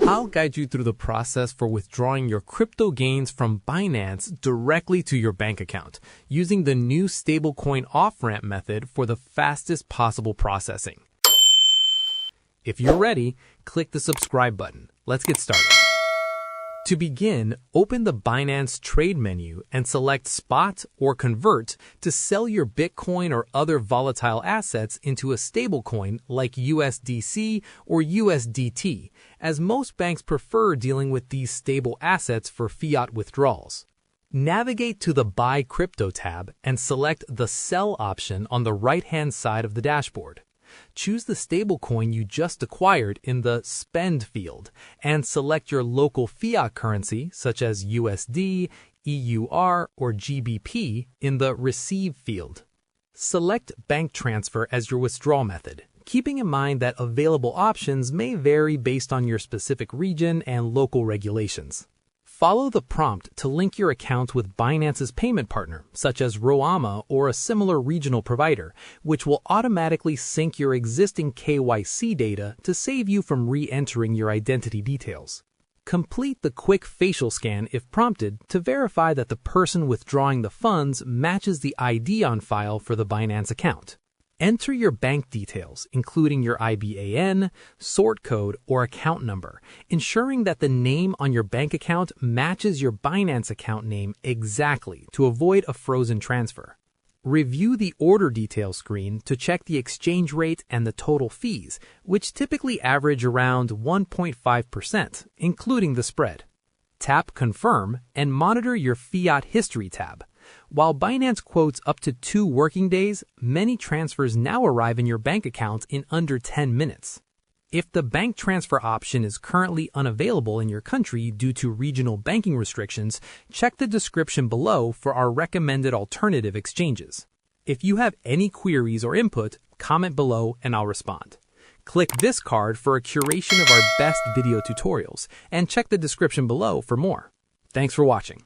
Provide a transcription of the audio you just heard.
I'll guide you through the process for withdrawing your crypto gains from Binance directly to your bank account using the new stablecoin off-ramp method for the fastest possible processing. If you're ready, click the subscribe button. Let's get started. To begin, open the Binance Trade menu and select Spot or Convert to sell your Bitcoin or other volatile assets into a stablecoin like USDC or USDT, as most banks prefer dealing with these stable assets for fiat withdrawals. Navigate to the Buy Crypto tab and select the Sell option on the right-hand side of the dashboard. Choose the stablecoin you just acquired in the Spend field and select your local fiat currency such as USD, EUR, or GBP in the Receive field. Select Bank Transfer as your withdrawal method, keeping in mind that available options may vary based on your specific region and local regulations. Follow the prompt to link your account with Binance's payment partner, such as Roma or a similar regional provider, which will automatically sync your existing KYC data to save you from re-entering your identity details. Complete the quick facial scan if prompted to verify that the person withdrawing the funds matches the ID on file for the Binance account. Enter your bank details, including your IBAN, sort code, or account number, ensuring that the name on your bank account matches your Binance account name exactly to avoid a frozen transfer. Review the order details screen to check the exchange rate and the total fees, which typically average around 1.5%, including the spread. Tap Confirm and monitor your Fiat History tab. While Binance quotes up to 2 working days, many transfers now arrive in your bank account in under 10 minutes. If the bank transfer option is currently unavailable in your country due to regional banking restrictions, check the description below for our recommended alternative exchanges. If you have any queries or input, comment below and I'll respond. Click this card for a curation of our best video tutorials and check the description below for more. Thanks for watching.